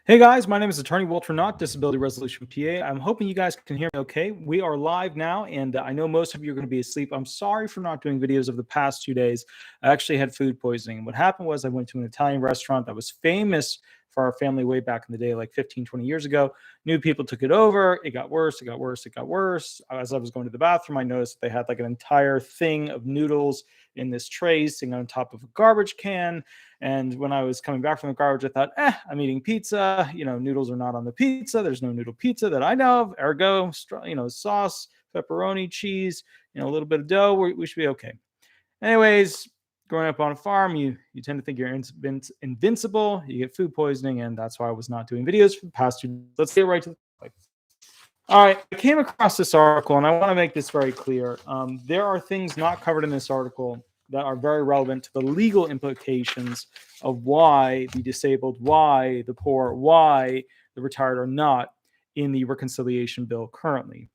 Hey guys, my name is Attorney Walter Knott, Disability Resolution PA. I'm hoping you guys can hear me okay. We are live now, and I know most of you are going to be asleep. I'm sorry for not doing videos of the past 2 days. I actually had food poisoning. What happened was I went to an Italian restaurant that was famous for our family way back in the day, like 15, 20 years ago. New people took it over. It got worse. It got worse. It got worse. As I was going to the bathroom, I noticed that they had like an entire thing of noodles in this tray sitting on top of a garbage can. And when I was coming back from the garbage, I thought, I'm eating pizza. Noodles are not on the pizza. There's no noodle pizza that I know of. Ergo, sauce, pepperoni, cheese, a little bit of dough. We should be okay. Anyways, growing up on a farm, you tend to think you're invincible. You get food poisoning, and that's why I was not doing videos for the past 2 days. Let's get right to the topic. All right, I came across this article, and I want to make this very clear. There are things not covered in this article that are very relevant to the legal implications of why the disabled, why the poor, why the retired are not in the reconciliation bill currently.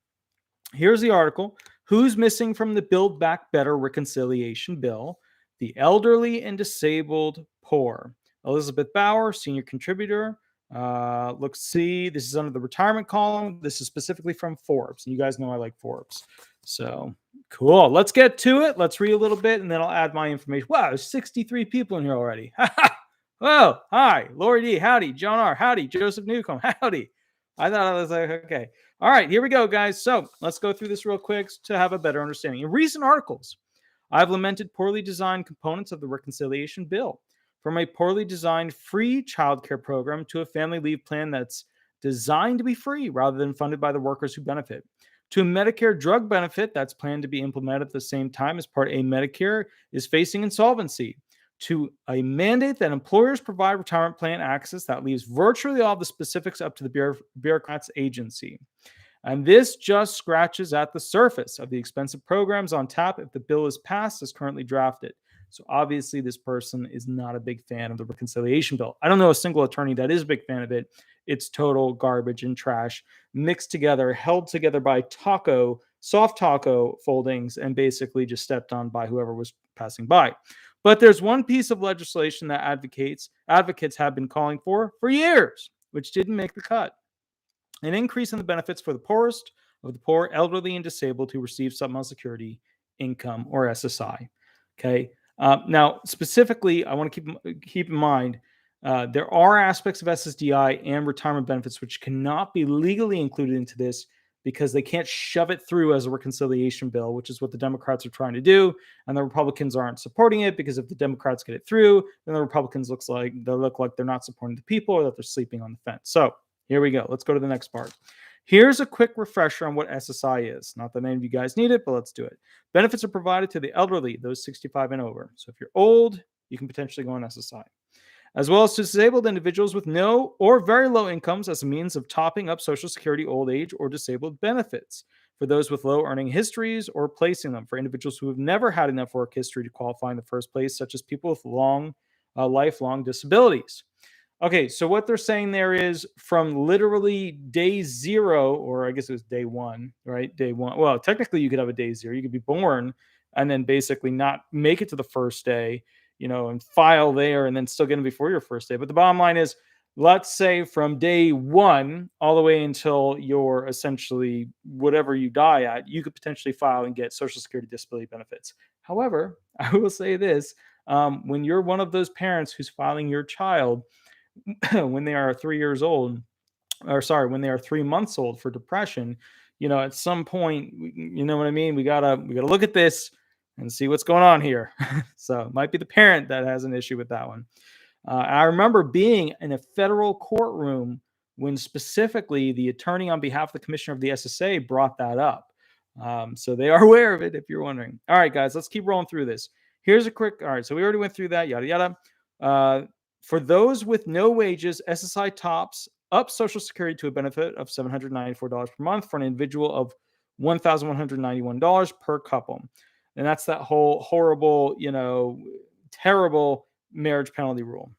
Here's the article. Who's missing from the Build Back Better reconciliation bill? The elderly and disabled poor. Elizabeth Bauer, senior contributor. Let's see. This is under the retirement column. This is specifically from Forbes. And you guys know I like Forbes. So cool. Let's get to it. Let's read a little bit and then I'll add my information. Wow, there's 63 people in here already. Whoa. Hi. Lori D. Howdy. John R. Howdy. Joseph Newcomb. Howdy. I thought I was like, okay. All right, here we go, guys. So let's go through this real quick to have a better understanding. In recent articles, I've lamented poorly designed components of the reconciliation bill, from a poorly designed free childcare program to a family leave plan that's designed to be free rather than funded by the workers who benefit, to a Medicare drug benefit that's planned to be implemented at the same time as Part A Medicare is facing insolvency, to a mandate that employers provide retirement plan access that leaves virtually all the specifics up to the bureaucrats' agency. And this just scratches at the surface of the expensive programs on tap if the bill is passed as currently drafted. So obviously, this person is not a big fan of the reconciliation bill. I don't know a single attorney that is a big fan of it. It's total garbage and trash mixed together, held together by soft taco foldings, and basically just stepped on by whoever was passing by. But there's one piece of legislation that advocates have been calling for years, which didn't make the cut. An increase in the benefits for the poorest of the poor, elderly, and disabled who receive Supplemental Security Income or SSI. Okay. Now, specifically, I want to keep in mind there are aspects of SSDI and retirement benefits which cannot be legally included into this because they can't shove it through as a reconciliation bill, which is what the Democrats are trying to do. And the Republicans aren't supporting it because if the Democrats get it through, then the Republicans look like they're not supporting the people or that they're sleeping on the fence. So here we go. Let's go to the next part. Here's a quick refresher on what SSI is. Not that many of you guys need it, but let's do it. Benefits are provided to the elderly, those 65 and over. So if you're old, you can potentially go on SSI, as well as to disabled individuals with no or very low incomes as a means of topping up Social Security old age or disabled benefits. For those with low earning histories or replacing them. For individuals who have never had enough work history to qualify in the first place, such as people with lifelong disabilities. Okay, so what they're saying there is from literally day zero, or I guess it was day one, right? Day one. Well, technically you could have a day zero. You could be born and then basically not make it to the first day, and file there and then still get them before your first day. But the bottom line is, let's say from day one all the way until you're essentially whatever you die at, you could potentially file and get Social Security disability benefits. However, I will say this, when you're one of those parents who's filing your child when they are 3 years old, or sorry, when they are 3 months old for depression, at some point, you know what I mean? We gotta look at this and see what's going on here. So it might be the parent that has an issue with that one. I remember being in a federal courtroom when specifically the attorney on behalf of the commissioner of the SSA brought that up. So they are aware of it, if you're wondering. All right, guys, let's keep rolling through this. Here's a quick, all right, so we already went through that, yada, yada. For those with no wages, SSI tops up Social Security to a benefit of $794 per month for an individual of $1,191 per couple. And that's that whole horrible, terrible marriage penalty rule.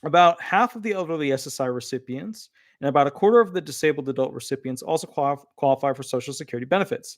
About half of the elderly SSI recipients and about a quarter of the disabled adult recipients also qualify for Social Security benefits.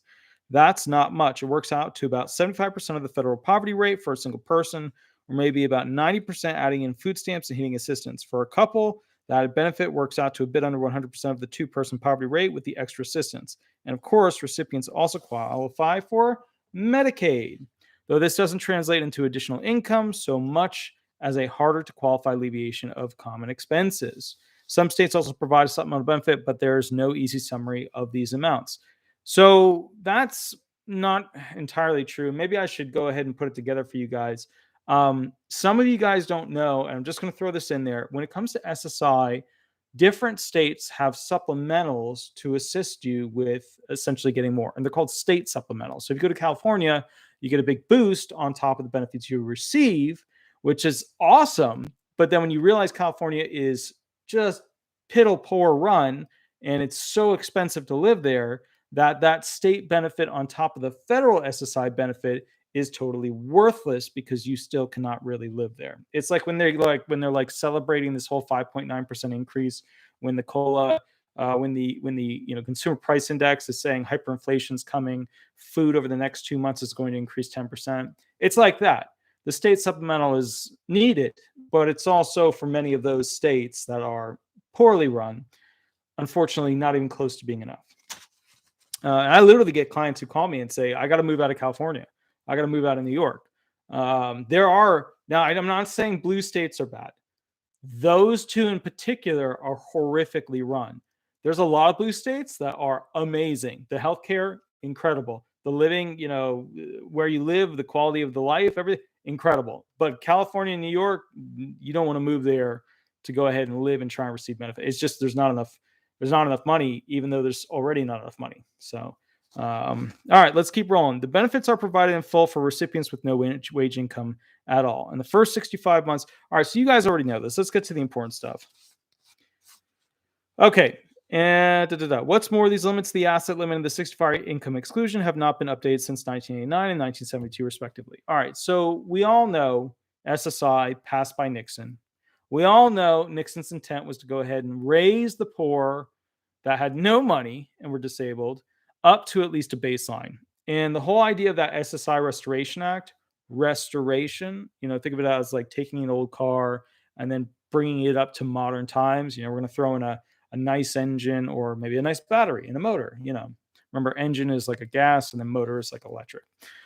That's not much. It works out to about 75% of the federal poverty rate for a single person, or maybe about 90% adding in food stamps and heating assistance. For a couple, That benefit works out to a bit under 100% of the two-person poverty rate with the extra assistance. And of course, recipients also qualify for Medicaid, though this doesn't translate into additional income so much as a harder to qualify alleviation of common expenses. Some states also provide a supplemental benefit, but there is no easy summary of these amounts. So that's not entirely true. Maybe I should go ahead and put it together for you guys. Some of you guys don't know, and I'm just going to throw this in there. When it comes to SSI, different states have supplementals to assist you with essentially getting more, and they're called state supplementals. So if you go to California, you get a big boost on top of the benefits you receive, which is awesome. But then when you realize California is just piddle poor run and it's so expensive to live there, that state benefit on top of the federal SSI benefit is totally worthless because you still cannot really live there. It's like when they're celebrating this whole 5.9% increase when the cola when the consumer price index is saying hyperinflation is coming, food over the next 2 months is going to increase 10%. It's like that. The state supplemental is needed, but it's also for many of those states that are poorly run, unfortunately, not even close to being enough. I literally get clients who call me and say, I got to move out of California. I got to move out of New York. Now, I'm not saying blue states are bad. Those two in particular are horrifically run. There's a lot of blue states that are amazing. The healthcare, incredible. The living, where you live, the quality of the life, everything, incredible. But California and New York, you don't want to move there to go ahead and live and try and receive benefit. It's just there's not enough money, even though there's already not enough money. So, all right, let's keep rolling. The benefits are provided in full for recipients with no wage income at all. In the first 65 months. All right, so you guys already know this. Let's get to the important stuff. Okay. And what's more, these limits to the asset limit and the 65 income exclusion have not been updated since 1989 and 1972, respectively. All right, so we all know SSI passed by Nixon. We all know Nixon's intent was to go ahead and raise the poor that had no money and were disabled up to at least a baseline. And the whole idea of that SSI Restoration Act, restoration, think of it as like taking an old car and then bringing it up to modern times. We're going to throw in a nice engine or maybe a nice battery and a motor. Remember, engine is like a gas and then motor is like electric.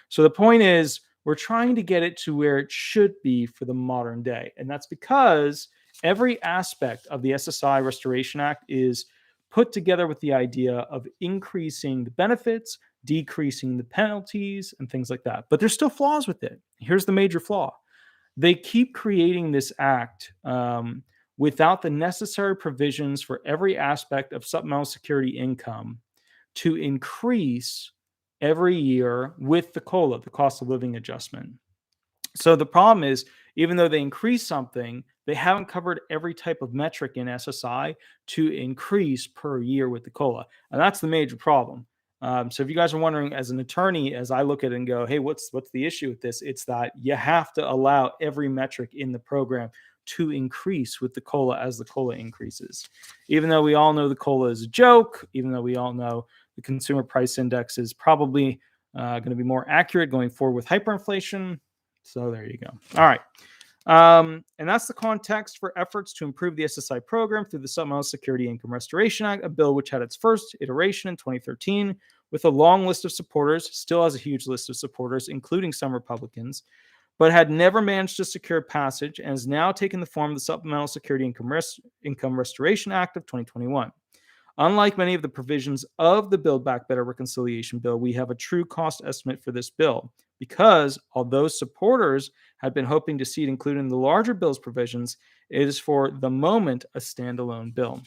So the point is, we're trying to get it to where it should be for the modern day. And that's because every aspect of the SSI Restoration Act is put together with the idea of increasing the benefits, decreasing the penalties, and things like that. But there's still flaws with it. Here's the major flaw. They keep creating this act without the necessary provisions for every aspect of supplemental security income to increase every year with the COLA, the cost of living adjustment. So the problem is, even though they increase something, they haven't covered every type of metric in SSI to increase per year with the COLA. And that's the major problem. So if you guys are wondering, as an attorney, as I look at it and go, hey, what's the issue with this? It's that you have to allow every metric in the program to increase with the COLA as the COLA increases. Even though we all know the COLA is a joke, even though we all know the consumer price index is probably going to be more accurate going forward with hyperinflation. So there you go. All right. And that's the context for efforts to improve the SSI program through the Supplemental Security Income Restoration Act, a bill which had its first iteration in 2013 with a long list of supporters, still has a huge list of supporters, including some Republicans, but had never managed to secure passage and has now taken the form of the Supplemental Security Income Restoration Act of 2021. Unlike many of the provisions of the Build Back Better reconciliation bill, we have a true cost estimate for this bill because although supporters had been hoping to see it included in the larger bill's provisions, it is for the moment a standalone bill.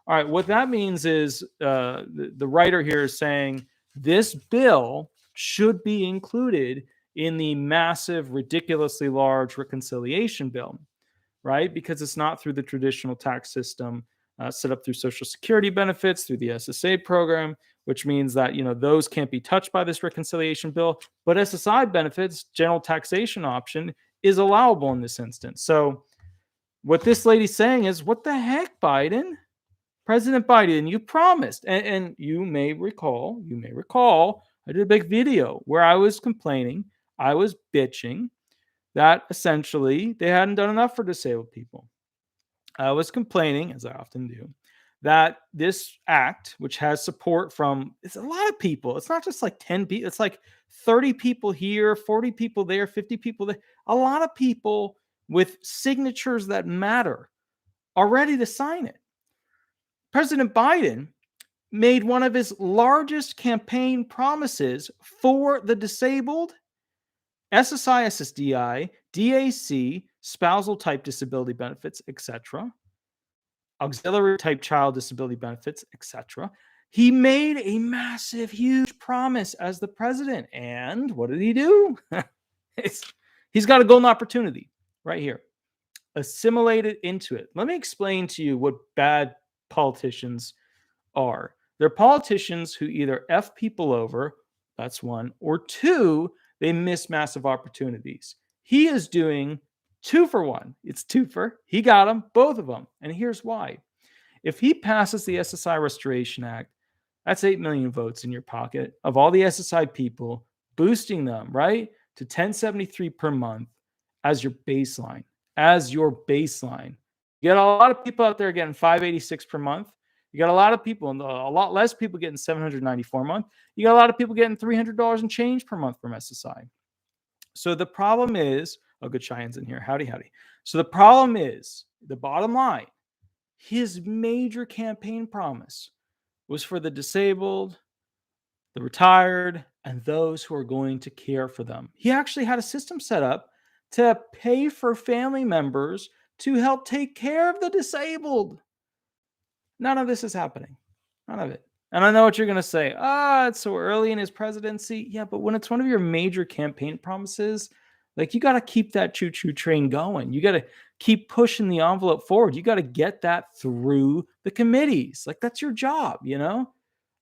All right, what that means is the writer here is saying this bill should be included in the massive, ridiculously large reconciliation bill, right? Because it's not through the traditional tax system set up through Social Security benefits, through the SSA program, which means that, those can't be touched by this reconciliation bill. But SSI benefits, general taxation option, is allowable in this instance. So what this lady's saying is, what the heck, Biden? President Biden, you promised. And you may recall, I did a big video where I was complaining, I was bitching that essentially they hadn't done enough for disabled people. was complaining, as I often do, that this act, which has support from it's a lot of people, it's not just like 10 people, it's like 30 people here, 40 people there, 50 people there, a lot of people with signatures that matter are ready to sign it. President Biden made one of his largest campaign promises for the disabled, SSI, SSDI, DAC, spousal type disability benefits, etc., auxiliary type child disability benefits, etc. He made a massive, huge promise as the president. And what did he do? He's got a golden opportunity right here. Assimilate it into it. Let me explain to you what bad politicians are. They're politicians who either F people over, that's one, or two, they miss massive opportunities. He is doing 2 for 1. It's 2 for. He got them, both of them. And here's why. If he passes the SSI Restoration Act, that's 8 million votes in your pocket of all the SSI people, boosting them, right, to 1073 per month as your baseline. As your baseline. You got a lot of people out there getting 586 per month. You got a lot of people, and a lot less people getting 794 a month. You got a lot of people getting $300 and change per month from SSI. So the problem is, oh, good Cheyenne's in here. Howdy, howdy. So the problem is, the bottom line, his major campaign promise was for the disabled, the retired, and those who are going to care for them. He actually had a system set up to pay for family members to help take care of the disabled. None of this is happening. None of it. And I know what you're going to say. It's so early in his presidency. Yeah, but when it's one of your major campaign promises, like you got to keep that choo-choo train going. You got to keep pushing the envelope forward. You got to get that through the committees. Like that's your job, you know?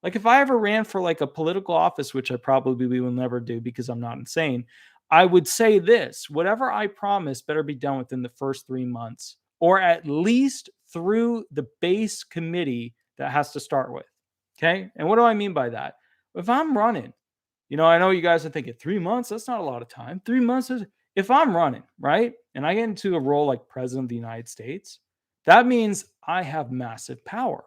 Like if I ever ran for like a political office, which I probably will never do because I'm not insane, I would say this, whatever I promise better be done within the first 3 months, or at least through the base committee that has to start with. Okay. And what do I mean by that? If I'm running, I know you guys are thinking 3 months, that's not a lot of time. 3 months is, if I'm running, right? And I get into a role like president of the United States, that means I have massive power.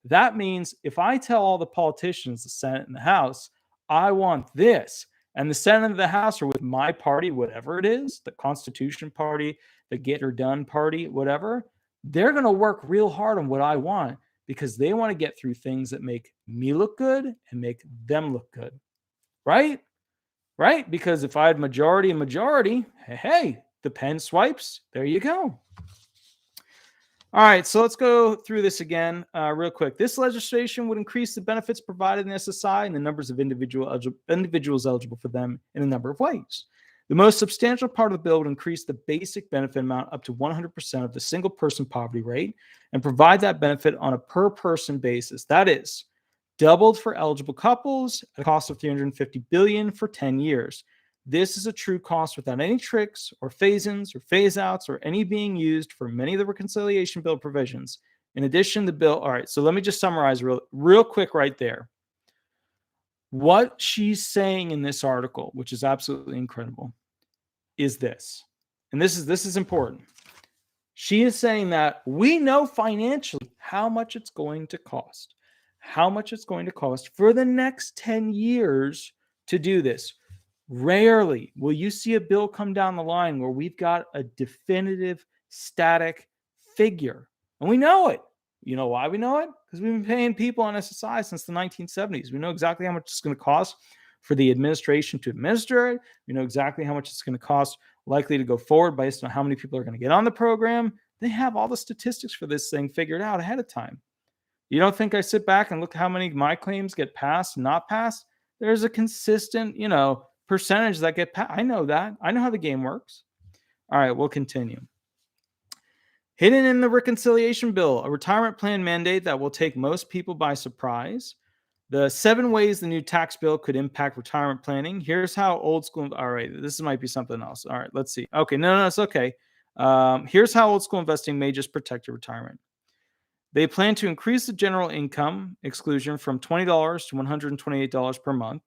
That means if I tell all the politicians, the Senate and the House, I want this, and the Senate and the House are with my party, whatever it is, the Constitution Party, the Get Her Done Party, whatever, they're going to work real hard on what I want because they want to get through things that make me look good and make them look good. Right? Right? Because if I had majority, hey, the pen swipes. There you go. All right, so let's go through this again real quick. This legislation would increase the benefits provided in SSI and the numbers of individuals eligible for them in a number of ways. The most substantial part of the bill would increase the basic benefit amount up to 100% of the single person poverty rate and provide that benefit on a per person basis. That is, doubled for eligible couples at a cost of $350 billion for 10 years. This is a true cost without any tricks or phase-ins or phase-outs or any being used for many of the reconciliation bill provisions. In addition, the bill, all right, so let me just summarize real quick right there. What she's saying in this article, which is absolutely incredible, is this. And this is important. She is saying that we know financially how much it's going to cost. How much it's going to cost for the next 10 years to do this. Rarely will you see a bill come down the line where we've got a definitive static figure. And we know it. You know why we know it? Because we've been paying people on SSI since the 1970s. We know exactly how much it's going to cost for the administration to administer it. We know exactly how much it's going to cost likely to go forward based on how many people are going to get on the program. They have all the statistics for this thing figured out ahead of time. You don't think I sit back and look how many of my claims get passed, not passed? There's a consistent, percentage that get passed. I know that. I know how the game works. All right, we'll continue. Hidden in the reconciliation bill, a retirement plan mandate that will take most people by surprise. The 7 ways the new tax bill could impact retirement planning. Here's how old school. All right, this might be something else. All right, let's see. Okay, no, it's okay. Here's how old school investing may just protect your retirement. They plan to increase the general income exclusion from $20 to $128 per month,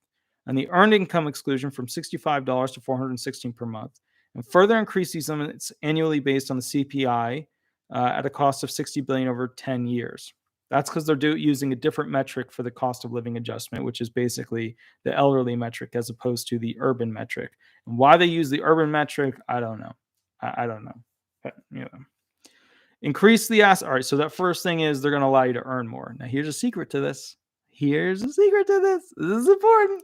and the earned income exclusion from $65 to $416 per month, and further increase these limits annually based on the CPI at a cost of 60 billion over 10 years. That's because they're using a different metric for the cost of living adjustment, which is basically the elderly metric as opposed to the urban metric. And why they use the urban metric, I don't know. I don't know. But, increase the asset. All right. So that first thing is they're going to allow you to earn more. Now, here's a secret to this. This is important.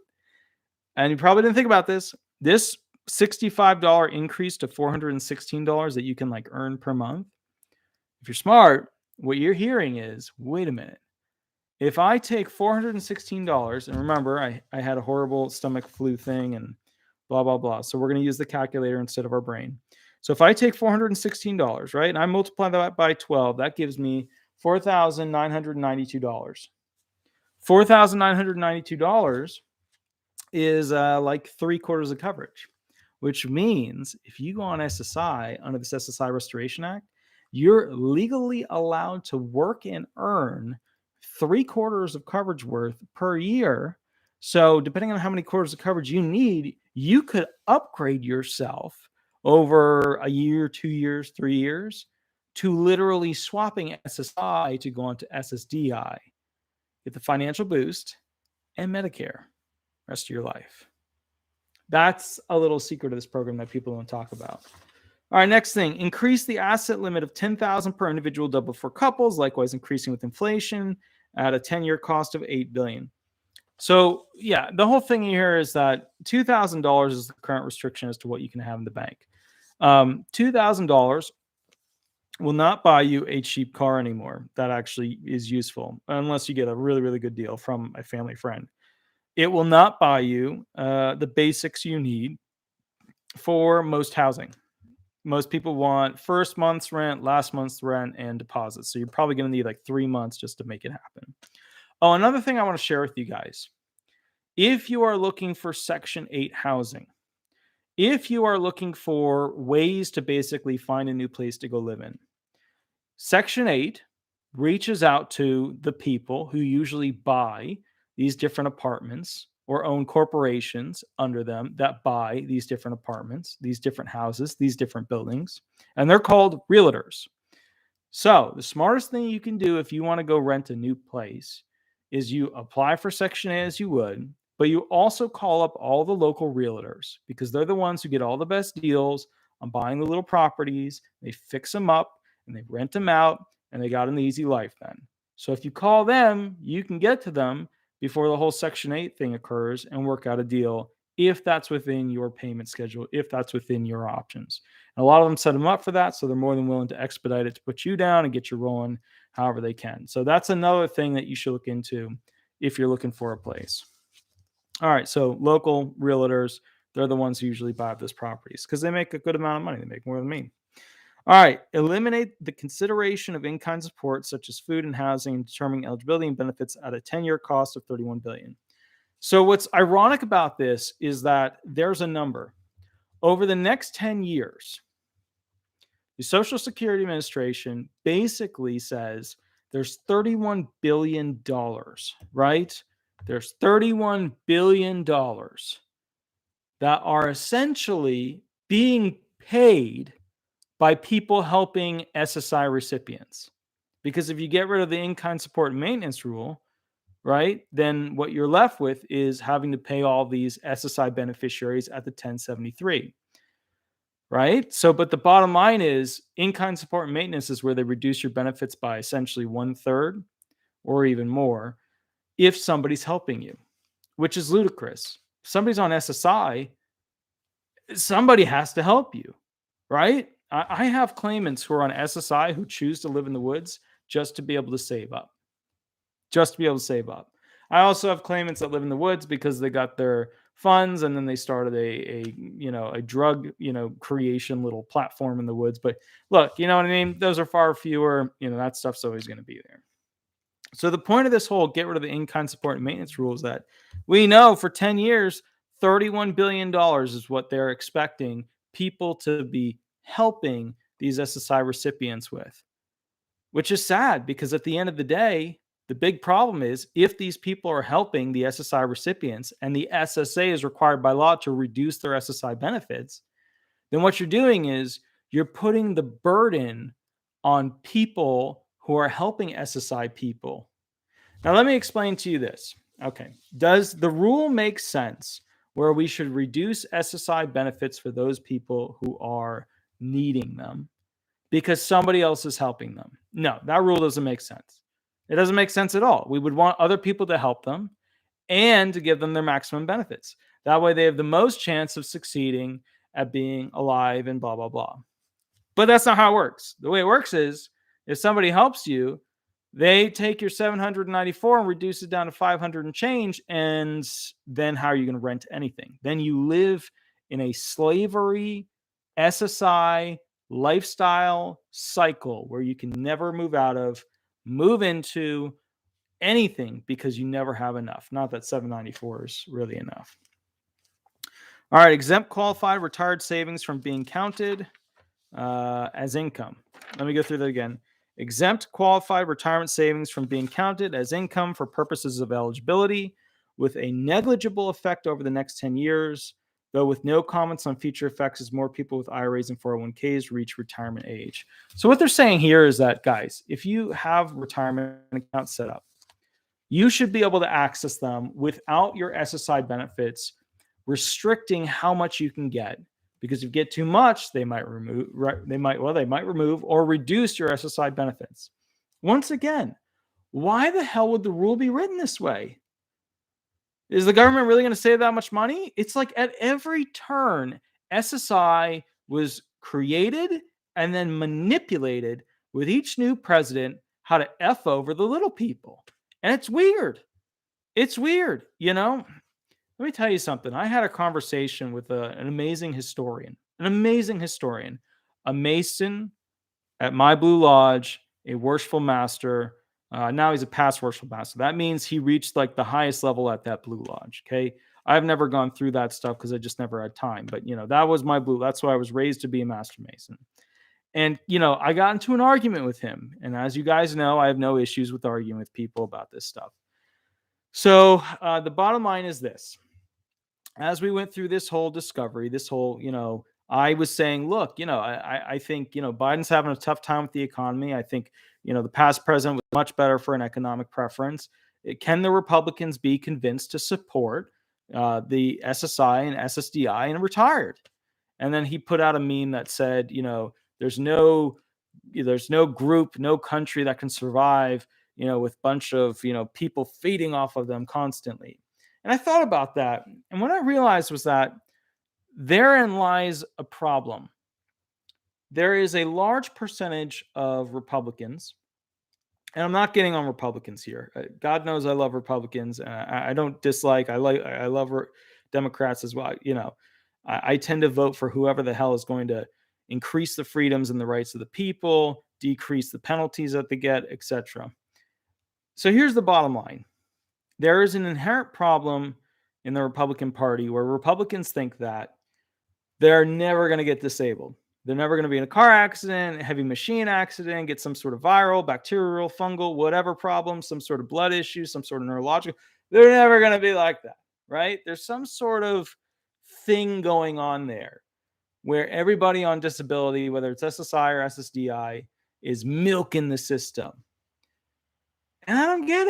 And you probably didn't think about this. This $65 increase to $416 that you can like earn per month. If you're smart, what you're hearing is, wait a minute. If I take $416, and remember, I had a horrible stomach flu thing and blah, blah, blah. So we're going to use the calculator instead of our brain. So if I take $416, right, and I multiply that by 12, that gives me $4,992. $4,992 is like 3/4 of coverage, which means if you go on SSI under this SSI Restoration Act, you're legally allowed to work and earn 3/4 of coverage worth per year. So depending on how many quarters of coverage you need, you could upgrade yourself over a year, 2 years, 3 years to literally swapping SSI to go on to SSDI, get the financial boost and Medicare rest of your life. That's a little secret of this program that people don't talk about. All right, next thing, increase the asset limit of $10,000 per individual, double for couples, likewise increasing with inflation at a 10-year cost of $8 billion. So yeah, the whole thing here is that $2,000 is the current restriction as to what you can have in the bank. $2,000 will not buy you a cheap car anymore. That actually is useful unless you get a really, really good deal from a family friend. It will not buy you the basics you need for most housing. Most people want first month's rent, last month's rent, and deposits. So you're probably going to need like 3 months just to make it happen. Oh, another thing I want to share with you guys. If you are looking for Section 8 housing, if you are looking for ways to basically find a new place to go live in, Section 8 reaches out to the people who usually buy these different apartments or own corporations under them that buy these different apartments, these different houses, these different buildings, and they're called realtors. So the smartest thing you can do if you want to go rent a new place is you apply for Section 8 as you would, but you also call up all the local realtors because they're the ones who get all the best deals on buying the little properties. They fix them up and they rent them out and they got an easy life then. So if you call them, you can get to them before the whole Section 8 thing occurs and work out a deal if that's within your payment schedule, if that's within your options. And a lot of them set them up for that, so they're more than willing to expedite it to put you down and get you rolling however they can. So that's another thing that you should look into if you're looking for a place. All right, so local realtors, they're the ones who usually buy up those properties because they make a good amount of money. They make more than me. All right, eliminate the consideration of in-kind support such as food and housing in determining eligibility and benefits at a 10-year cost of $31 billion. So what's ironic about this is that there's a number. Over the next 10 years, the Social Security Administration basically says there's $31 billion, right? There's $31 billion that are essentially being paid by people helping SSI recipients. Because if you get rid of the in-kind support and maintenance rule, right, then what you're left with is having to pay all these SSI beneficiaries at the 1073, right? So, but the bottom line is in-kind support and maintenance is where they reduce your benefits by essentially 1/3 or even more if somebody's helping you, which is ludicrous. If somebody's on SSI, somebody has to help you, right? I have claimants who are on SSI who choose to live in the woods just to be able to save up. Just to be able to save up. I also have claimants that live in the woods because they got their funds and then they started a drug, creation little platform in the woods. But look, you know what I mean? Those are far fewer. That stuff's always going to be there. So the point of this whole get rid of the in-kind support and maintenance rule is that we know for 10 years, $31 billion is what they're expecting people to be helping these SSI recipients with, which is sad because at the end of the day, the big problem is if these people are helping the SSI recipients and the SSA is required by law to reduce their SSI benefits, then what you're doing is you're putting the burden on people who are helping SSI people. Now, let me explain to you this. Okay. Does the rule make sense where we should reduce SSI benefits for those people who are needing them because somebody else is helping them? No, that rule doesn't make sense. It doesn't make sense at all. We would want other people to help them and to give them their maximum benefits. That way they have the most chance of succeeding at being alive and blah, blah, blah. But that's not how it works. The way it works is if somebody helps you, they take your 794 and reduce it down to 500 and change. And then how are you going to rent anything? Then you live in a slavery, SSI lifestyle cycle where you can never move out of, move into anything because you never have enough. Not that 794 is really enough. All right, exempt qualified retired savings from being counted as income. Let me go through that again. Exempt qualified retirement savings from being counted as income for purposes of eligibility with a negligible effect over the next 10 years, though with no comments on future effects as more people with IRAs and 401ks reach retirement age. So what they're saying here is that, guys, if you have retirement accounts set up, you should be able to access them without your SSI benefits restricting how much you can get. Because if you get too much, they might remove or reduce your SSI benefits. Once again, why the hell would the rule be written this way? Is the government really going to save that much money? It's like at every turn, SSI was created and then manipulated with each new president how to F over the little people. And it's weird. It's weird, you know? Let me tell you something. I had a conversation with an amazing historian, a Mason at My Blue Lodge, a worshipful master. Now he's a past worshipful master. That means he reached like the highest level at that Blue Lodge. Okay. I've never gone through that stuff because I just never had time. But, that was my blue. That's why I was raised to be a master Mason. And, I got into an argument with him. And as you guys know, I have no issues with arguing with people about this stuff. So the bottom line is this. As we went through this whole discovery, I was saying, look, I think, Biden's having a tough time with the economy. I think, the past president was much better for an economic preference. Can the Republicans be convinced to support the SSI and SSDI and retired? And then he put out a meme that said, there's no group, no country that can survive, with a bunch of, people feeding off of them constantly. And I thought about that. And what I realized was that therein lies a problem. There is a large percentage of Republicans, and I'm not getting on Republicans here. God knows I love Republicans. And I don't dislike, I love Democrats as well. I tend to vote for whoever the hell is going to increase the freedoms and the rights of the people, decrease the penalties that they get, etc. So here's the bottom line. There is an inherent problem in the Republican Party where Republicans think that they're never going to get disabled. They're never going to be in a car accident, a heavy machine accident, get some sort of viral, bacterial, fungal, whatever problem, some sort of blood issue, some sort of neurological. They're never going to be like that, right? There's some sort of thing going on there where everybody on disability, whether it's SSI or SSDI, is milking the system. And I don't get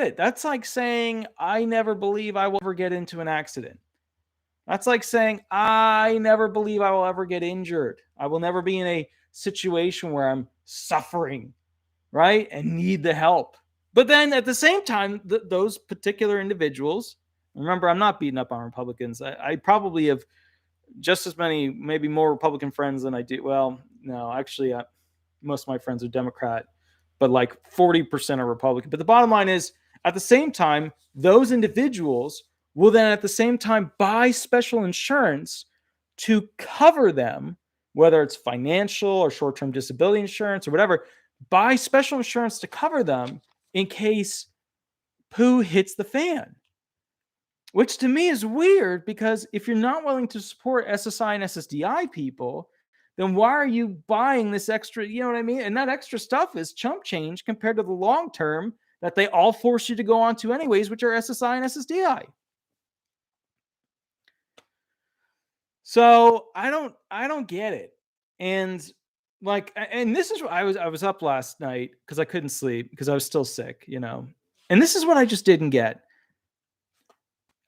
it. That's like saying, I never believe I will ever get into an accident. That's like saying, I never believe I will ever get injured. I will never be in a situation where I'm suffering, right? And need the help. But then at the same time, those particular individuals, remember, I'm not beating up on Republicans. I probably have just as many, maybe more Republican friends than I do. Well, no, actually, most of my friends are Democrat, but like 40% are Republican. But the bottom line is, at the same time, those individuals will then at the same time buy special insurance to cover them, whether it's financial or short-term disability insurance or whatever, buy special insurance to cover them in case poo hits the fan. Which to me is weird, because if you're not willing to support SSI and SSDI people, then why are you buying this extra, you know what I mean? And that extra stuff is chump change compared to the long term that they all force you to go on to anyways, which are SSI and SSDI. So I don't get it. And like, and this is what I was up last night because I couldn't sleep because I was still sick, and this is what I just didn't get.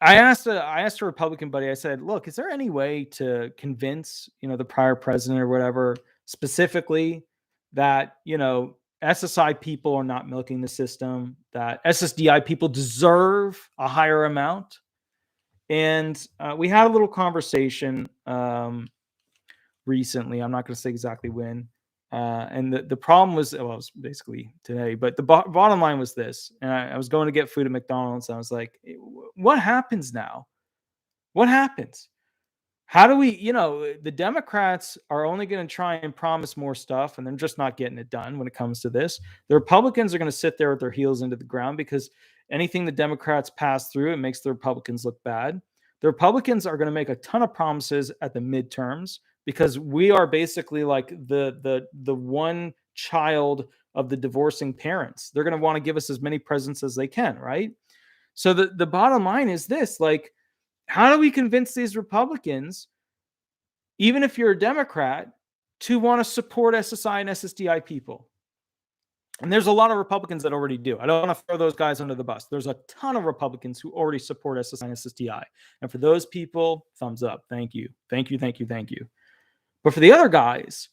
I asked a Republican buddy. I said, "Look, is there any way to convince the prior president or whatever specifically that SSI people are not milking the system, that SSDI people deserve a higher amount?" And we had a little conversation recently. I'm not going to say exactly when. And the problem was, well, it was basically today, but the bottom line was this. And I was going to get food at McDonald's. And I was like, what happens now? What happens? How do we, the Democrats are only going to try and promise more stuff, and they're just not getting it done when it comes to this. The Republicans are going to sit there with their heels into the ground because anything the Democrats pass through, it makes the Republicans look bad. The Republicans are going to make a ton of promises at the midterms because we are basically like the one child of the divorcing parents. They're going to want to give us as many presents as they can, right? So the bottom line is this, like, how do we convince these Republicans, even if you're a Democrat, to want to support SSI and SSDI people? And there's a lot of Republicans that already do. I don't want to throw those guys under the bus. There's a ton of Republicans who already support SSI and SSDI. And for those people, thumbs up. Thank you. Thank you. Thank you. Thank you. But for the other guys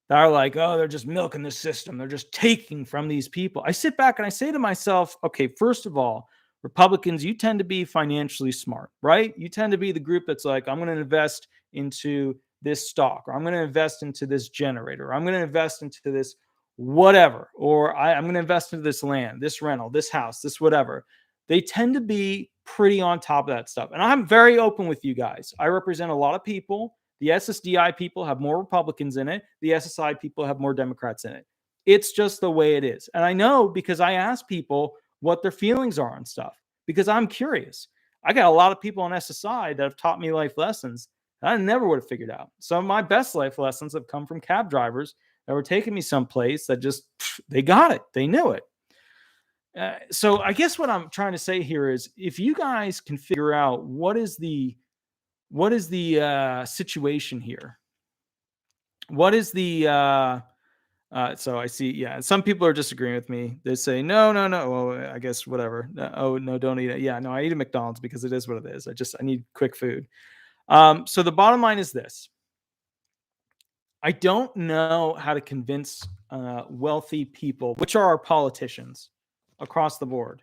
that are like, oh, they're just milking the system, they're just taking from these people, I sit back and I say to myself, okay, first of all, Republicans, you tend to be financially smart, right? You tend to be the group that's like, I'm going to invest into this stock, or I'm going to invest into this generator, or I'm going to invest into this whatever, or I'm going to invest into this land, this rental, this house, this whatever. They tend to be pretty on top of that stuff. And I'm very open with you guys. I represent a lot of people. The SSDI people have more Republicans in it. The SSI people have more Democrats in it. It's just the way it is. And I know because I ask people what their feelings are on stuff because I'm curious. I got a lot of people on SSI that have taught me life lessons that I never would have figured out. Some of my best life lessons have come from cab drivers that were taking me someplace that just, they got it. They knew it. So I guess what I'm trying to say here is if you guys can figure out what is the situation here, what is the so I see, yeah, some people are disagreeing with me. They say no, no, no. Well, I guess whatever. Oh no, don't eat it. Yeah, no, I eat a McDonald's because it is what it is. I need quick food. So the bottom line is this: I don't know how to convince wealthy people, which are our politicians across the board.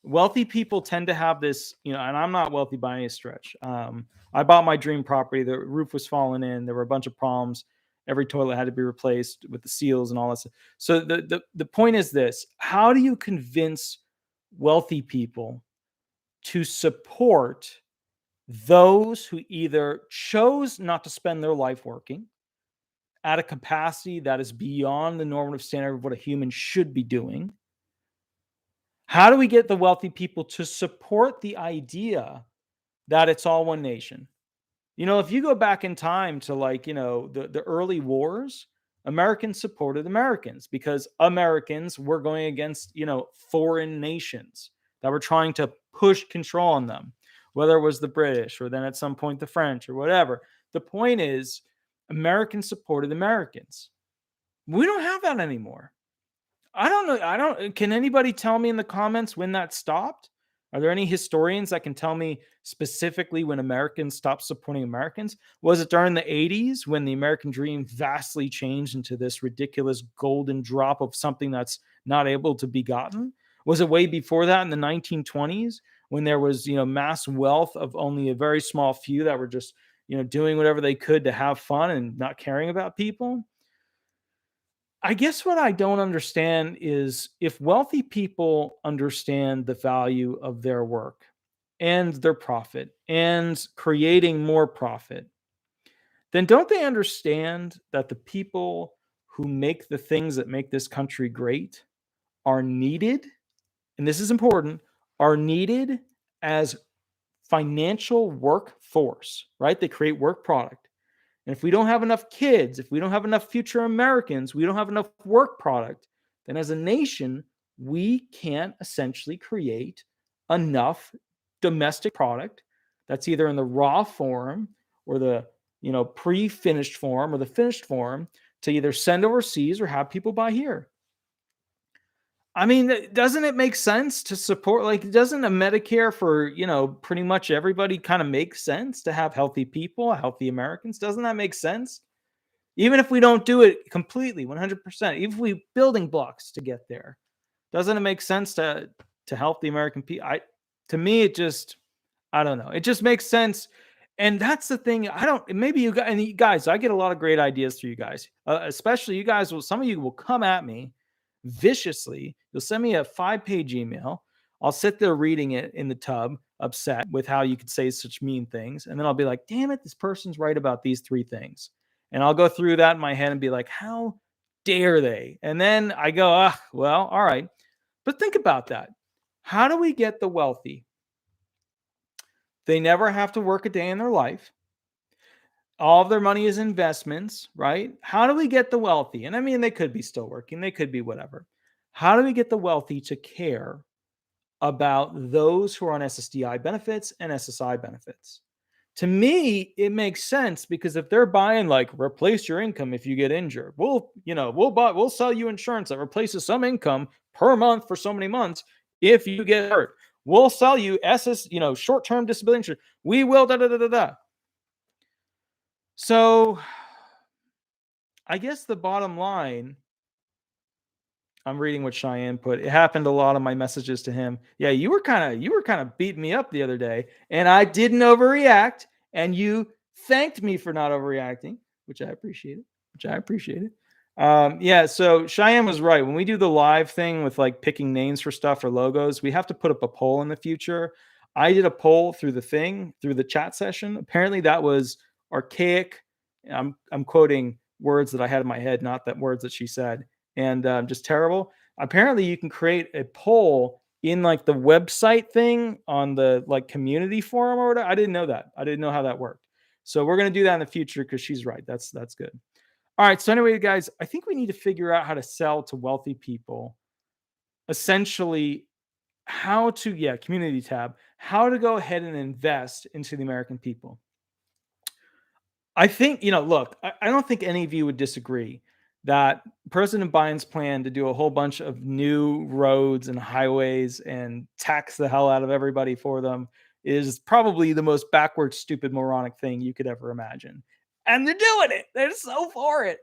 Wealthy people tend to have this, and I'm not wealthy by any stretch. I bought my dream property. The roof was falling in. There were a bunch of problems. Every toilet had to be replaced with the seals and all that stuff. So the point is this: how do you convince wealthy people to support those who either chose not to spend their life working at a capacity that is beyond the normative standard of what a human should be doing? How do we get the wealthy people to support the idea that it's all one nation? If you go back in time to the early wars, Americans supported Americans because Americans were going against, foreign nations that were trying to push control on them, whether it was the British or then at some point the French or whatever. The point is, Americans supported Americans. We don't have that anymore. I don't know. Can anybody tell me in the comments when that stopped? Are there any historians that can tell me specifically when Americans stopped supporting Americans? Was it during the 80s when the American dream vastly changed into this ridiculous golden drop of something that's not able to be gotten? Was it way before that in the 1920s when there was, mass wealth of only a very small few that were just, doing whatever they could to have fun and not caring about people? I guess what I don't understand is if wealthy people understand the value of their work and their profit and creating more profit, then don't they understand that the people who make the things that make this country great are needed? And this is important, are needed as financial workforce, right? They create work product. And if we don't have enough kids, if we don't have enough future Americans, we don't have enough work product, then as a nation, we can't essentially create enough domestic product that's either in the raw form or the pre-finished form or the finished form to either send overseas or have people buy here. I mean, doesn't it make sense to support, like, doesn't a Medicare for, pretty much everybody kind of make sense to have healthy people, healthy Americans? Doesn't that make sense? Even if we don't do it completely, 100%, even if we building blocks to get there, doesn't it make sense to help the American people? To me, it just, I don't know. It just makes sense. And that's the thing. I don't, maybe you guys, and you guys, I get a lot of great ideas through you guys, especially you guys some of you will come at me viciously. You'll send me a 5-page email. I'll sit there reading it in the tub, upset with how you could say such mean things. And then I'll be like, damn it, this person's right about these 3 things. And I'll go through that in my head and be like, how dare they? And then I go, well, all right. But think about that. How do we get the wealthy? They never have to work a day in their life. All of their money is investments, right? How do we get the wealthy? And I mean, they could be still working, they could be whatever. How do we get the wealthy to care about those who are on SSDI benefits and SSI benefits? To me, it makes sense because if they're buying, like, replace your income if you get injured, we'll sell you insurance that replaces some income per month for so many months if you get hurt. We'll sell you short-term disability insurance. We will da da da da da. So I guess the bottom line, I'm reading what Cheyenne put. It happened a lot of my messages to him. Yeah, you were kind of beating me up the other day, and I didn't overreact, and you thanked me for not overreacting, which I appreciated. Yeah, so Cheyenne was right. When we do the live thing with, like, picking names for stuff or logos, we have to put up a poll in the future. I did a poll through the chat session. Apparently that was archaic. I'm quoting words that I had in my head, not that words that she said, and just terrible. Apparently you can create a poll in, like, the website thing on the, like, community forum or whatever. I didn't know that. I didn't know how that worked. So we're going to do that in the future because she's right. That's good. All right. So anyway, guys, I think we need to figure out how to sell to wealthy people. Essentially, community tab, how to go ahead and invest into the American people. I think, look, I don't think any of you would disagree that President Biden's plan to do a whole bunch of new roads and highways and tax the hell out of everybody for them is probably the most backward, stupid, moronic thing you could ever imagine. And they're doing it. They're so for it.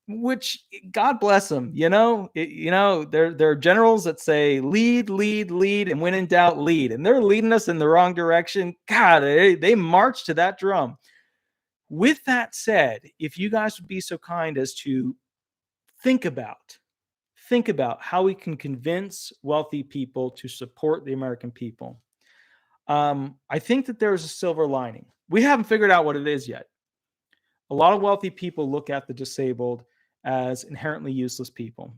Which, God bless them. There are generals that say lead, lead, lead, and when in doubt, lead. And they're leading us in the wrong direction. God, they march to that drum. With that said, if you guys would be so kind as to think about how we can convince wealthy people to support the American people. I think that there's a silver lining. We haven't figured out what it is yet. A lot of wealthy people look at the disabled as inherently useless people.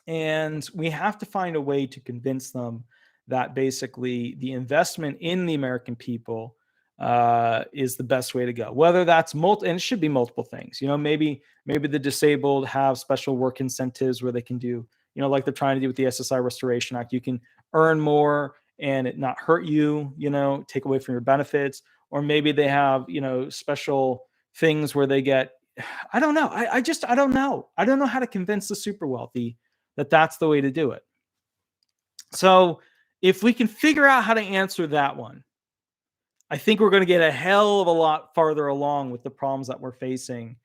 And we have to find a way to convince them that basically the investment in the American people is the best way to go. Whether that's and it should be multiple things. Maybe the disabled have special work incentives where they can do, like they're trying to do with the SSI Restoration Act. You can earn more and it not hurt you, take away from your benefits. Or maybe they have, special things where they get, I don't know. I don't know. I don't know how to convince the super wealthy that that's the way to do it. So if we can figure out how to answer that one, I think we're going to get a hell of a lot farther along with the problems that we're facing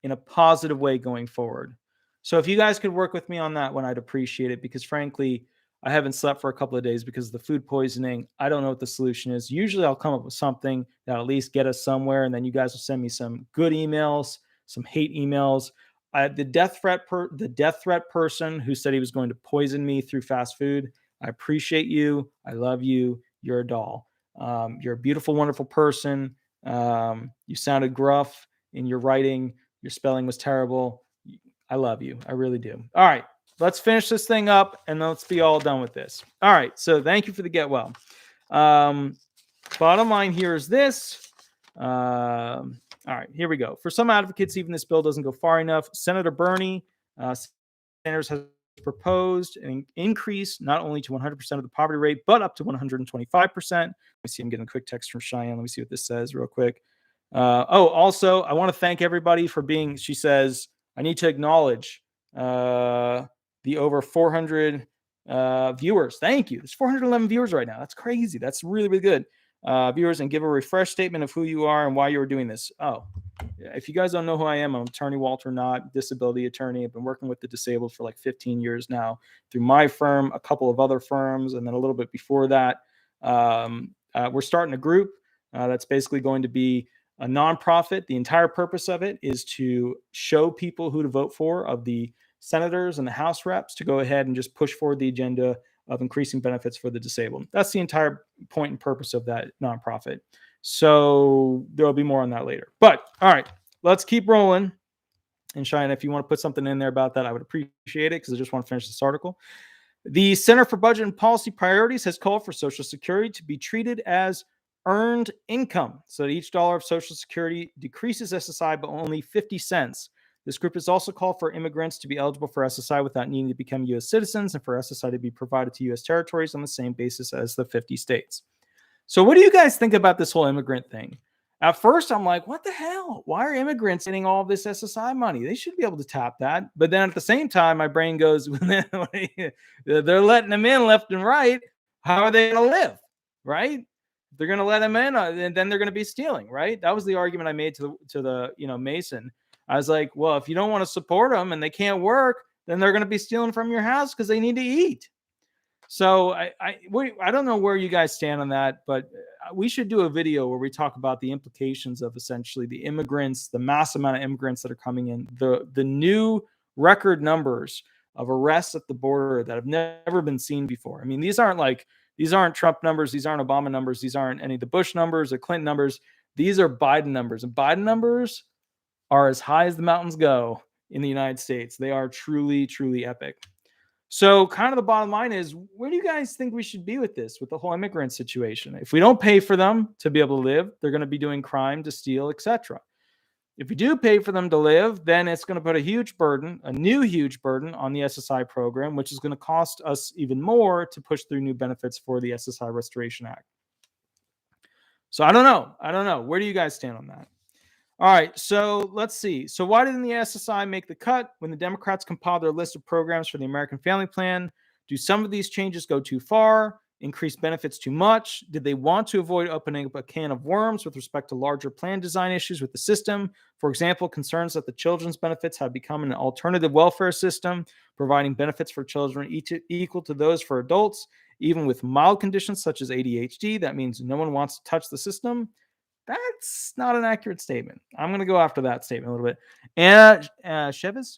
in a positive way going forward. So if you guys could work with me on that one, I'd appreciate it, because frankly, I haven't slept for a couple of days because of the food poisoning. I don't know what the solution is. Usually I'll come up with something that'll at least get us somewhere, and then you guys will send me some good emails, some hate emails. The death threat person who said he was going to poison me through fast food, I appreciate you. I love you. You're a doll. You're a beautiful, wonderful person. You sounded gruff in your writing. Your spelling was terrible. I love you. I really do. All right. Let's finish this thing up and let's be all done with this. All right. So thank you for the get well. Bottom line here is this. All right, here we go. For some advocates, even this bill doesn't go far enough. Senator Bernie Sanders has proposed an increase not only to 100% of the poverty rate, but up to 125%. Let me see. I'm getting a quick text from Cheyenne. Let me see what this says real quick. Also, I want to thank everybody for being, she says, I need to acknowledge the over 400 viewers. Thank you. There's 411 viewers right now. That's crazy. That's really, really good. Viewers, and give a refresh statement of who you are and why you are doing this. Oh, if you guys don't know who I am, I'm attorney Walter Knott, disability attorney. I've been working with the disabled for like 15 years now through my firm, a couple of other firms, and then a little bit before that. We're starting a group that's basically going to be a nonprofit. The entire purpose of it is to show people who to vote for, of the senators and the House reps, to go ahead and just push forward the agenda of increasing benefits for the disabled. That's the entire point and purpose of that nonprofit. So there'll be more on that later. But all right, let's keep rolling. And Cheyenne, if you want to put something in there about that, I would appreciate it, because I just want to finish this article. The Center for Budget and Policy Priorities has called for Social Security to be treated as earned income, so that each dollar of Social Security decreases SSI by only 50 cents. This group has also called for immigrants to be eligible for SSI without needing to become U.S. citizens, and for SSI to be provided to U.S. territories on the same basis as the 50 states. So what do you guys think about this whole immigrant thing? At first, I'm like, what the hell? Why are immigrants getting all this SSI money? They should be able to tap that. But then at the same time, my brain goes, they're letting them in left and right. How are they going to live? Right? They're going to let them in, and then they're going to be stealing. Right? That was the argument I made to the Mason. I was like, well, if you don't want to support them and they can't work, then they're going to be stealing from your house because they need to eat. So I don't know where you guys stand on that, but we should do a video where we talk about the implications of essentially the immigrants, the mass amount of immigrants that are coming in, the new record numbers of arrests at the border that have never been seen before. I mean, these aren't Trump numbers, these aren't Obama numbers, these aren't any of the Bush numbers or Clinton numbers. These are Biden numbers, and Biden numbers are as high as the mountains go in the United States. They are truly, truly epic. So kind of the bottom line is, where do you guys think we should be with this, with the whole immigrant situation? If we don't pay for them to be able to live, they're going to be doing crime, to steal, etc. If we do pay for them to live, then it's going to put a huge burden, a new huge burden on the SSI program, which is going to cost us even more to push through new benefits for the SSI Restoration Act. So I don't know. Where do you guys stand on that? All right, so let's see. So why didn't the SSI make the cut when the Democrats compiled their list of programs for the American Family Plan? Do some of these changes go too far? Increase benefits too much? Did they want to avoid opening up a can of worms with respect to larger plan design issues with the system? For example, concerns that the children's benefits have become an alternative welfare system, providing benefits for children equal to those for adults, even with mild conditions such as ADHD. That means no one wants to touch the system. That's not an accurate statement. I'm going to go after that statement a little bit. And Chevis,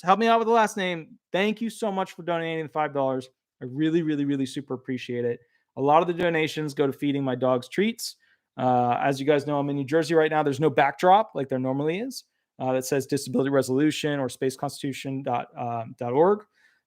help me out with the last name. Thank you so much for donating the $5. I really, really, really super appreciate it. A lot of the donations go to feeding my dog's treats. As you guys know, I'm in New Jersey right now. There's no backdrop like there normally is that says disability resolution or spaceconstitution.org.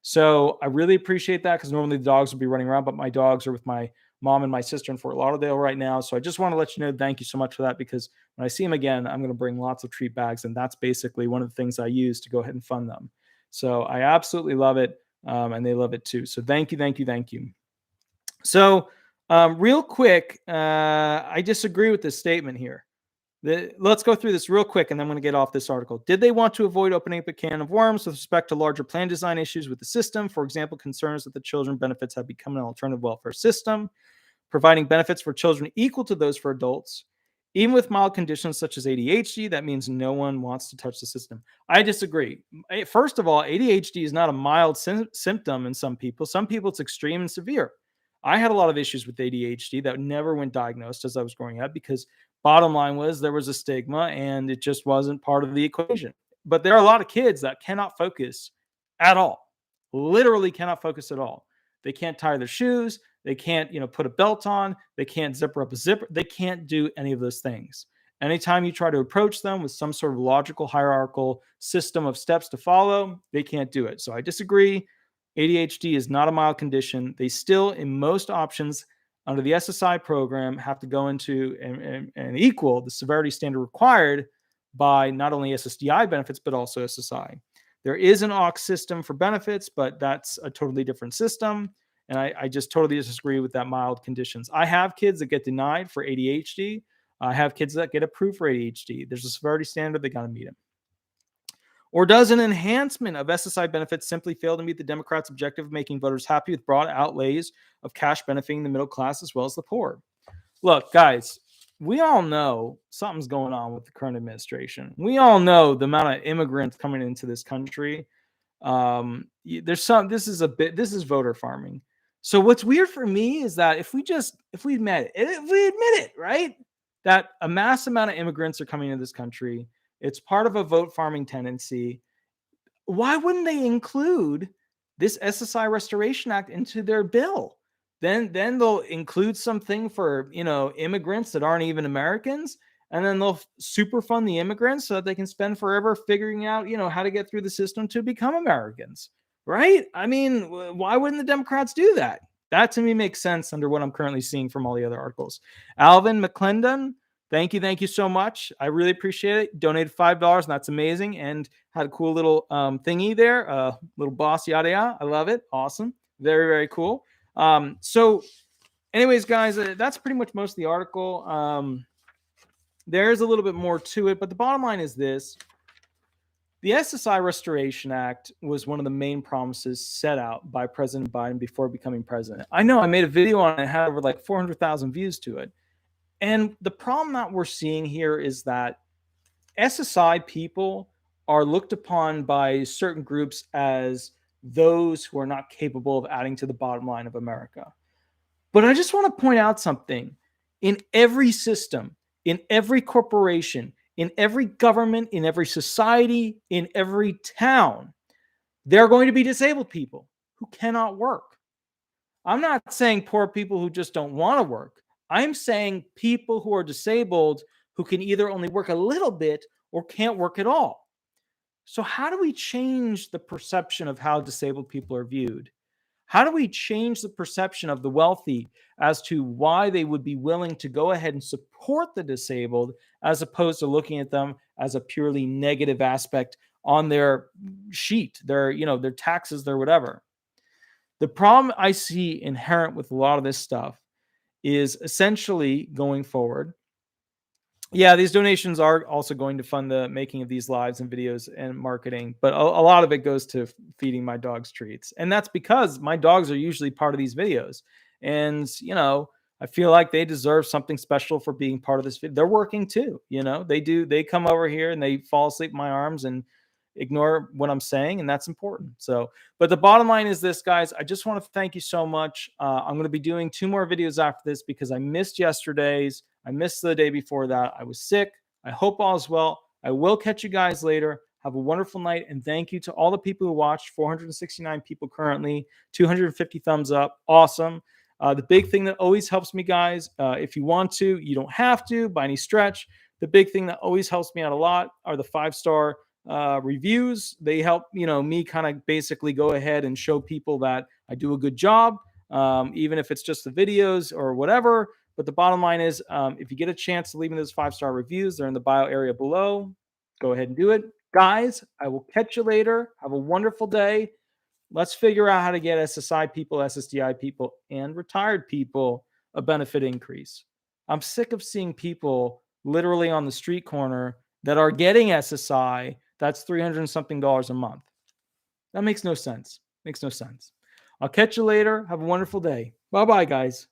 So I really appreciate that, because normally the dogs would be running around, but my dogs are with my mom and my sister in Fort Lauderdale right now. So I just want to let you know, thank you so much for that, because when I see them again, I'm going to bring lots of treat bags. And that's basically one of the things I use to go ahead and fund them. So I absolutely love it. And they love it too. So thank you. So real quick, I disagree with this statement here. Let's go through this real quick, and then I'm going to get off this article. Did they want to avoid opening up a can of worms with respect to larger plan design issues with the system? For example, concerns that the children benefits have become an alternative welfare system, providing benefits for children equal to those for adults, even with mild conditions such as ADHD. That means no one wants to touch the system. I disagree. First of all, ADHD is not a mild symptom in some people. Some people it's extreme and severe. I had a lot of issues with ADHD that never went diagnosed as I was growing up, because bottom line was there was a stigma and it just wasn't part of the equation. But there are a lot of kids that cannot focus at all, literally cannot focus at all. They can't tie their shoes. They can't, put a belt on. They can't zipper up a zipper. They can't do any of those things. Anytime you try to approach them with some sort of logical, hierarchical system of steps to follow, they can't do it. So I disagree. ADHD is not a mild condition. They still, in most options under the SSI program, have to go into and equal the severity standard required by not only SSDI benefits, but also SSI. There is an AUX system for benefits, but that's a totally different system. And I just totally disagree with that mild conditions. I have kids that get denied for ADHD. I have kids that get approved for ADHD. There's a severity standard. They got to meet it. Or does an enhancement of SSI benefits simply fail to meet the Democrats' objective of making voters happy with broad outlays of cash benefiting the middle class as well as the poor? Look, guys, we all know something's going on with the current administration. We all know the amount of immigrants coming into this country. This is voter farming. So what's weird for me is that if we admit it, right, that a mass amount of immigrants are coming into this country, it's part of a vote farming tendency. Why wouldn't they include this SSI Restoration Act into their bill? Then they'll include something for, immigrants that aren't even Americans, and then they'll super fund the immigrants so that they can spend forever figuring out, how to get through the system to become Americans, right? I mean, why wouldn't the Democrats do that? That to me makes sense under what I'm currently seeing from all the other articles. Alvin McClendon, thank you so much. I really appreciate it. Donated $5, and that's amazing. And had a cool little thingy there, little boss yada yada. I love it. Awesome. Very, very cool. So anyways, guys, that's pretty much most of the article. There's a little bit more to it, but the bottom line is this. The SSI Restoration Act was one of the main promises set out by President Biden before becoming president. I know I made a video on it, had over like 400,000 views to it. And the problem that we're seeing here is that SSI people are looked upon by certain groups as those who are not capable of adding to the bottom line of America. But I just want to point out something. In every system, in every corporation, in every government, in every society, in every town, there are going to be disabled people who cannot work. I'm not saying poor people who just don't want to work. I'm saying people who are disabled who can either only work a little bit or can't work at all. So how do we change the perception of how disabled people are viewed? How do we change the perception of the wealthy as to why they would be willing to go ahead and support the disabled as opposed to looking at them as a purely negative aspect on their sheet, their taxes, their whatever? The problem I see inherent with a lot of this stuff is essentially going forward. Yeah, these donations are also going to fund the making of these lives and videos and marketing, but a lot of it goes to feeding my dogs treats. And that's because my dogs are usually part of these videos. And, I feel like they deserve something special for being part of this video. They're working too, they come over here and they fall asleep in my arms and ignore what I'm saying, and that's important. So, but the bottom line is this, guys. I just want to thank you so much. I'm going to be doing 2 more videos after this because I missed yesterday's. I missed the day before that. I was sick. I hope all is well. I will catch you guys later. Have a wonderful night, and thank you to all the people who watched. 469 people currently, 250 thumbs up. Awesome. The big thing that always helps me, guys, if you want to, you don't have to by any stretch. The big thing that always helps me out a lot are the 5-star reviews. They help, me kind of basically go ahead and show people that I do a good job, even if it's just the videos or whatever. But the bottom line is, if you get a chance to leave me those 5-star reviews, they're in the bio area below. Go ahead and do it. Guys, I will catch you later. Have a wonderful day. Let's figure out how to get SSI people, SSDI people, and retired people a benefit increase. I'm sick of seeing people literally on the street corner that are getting SSI. That's $300 and something a month. That makes no sense. Makes no sense. I'll catch you later. Have a wonderful day. Bye-bye, guys.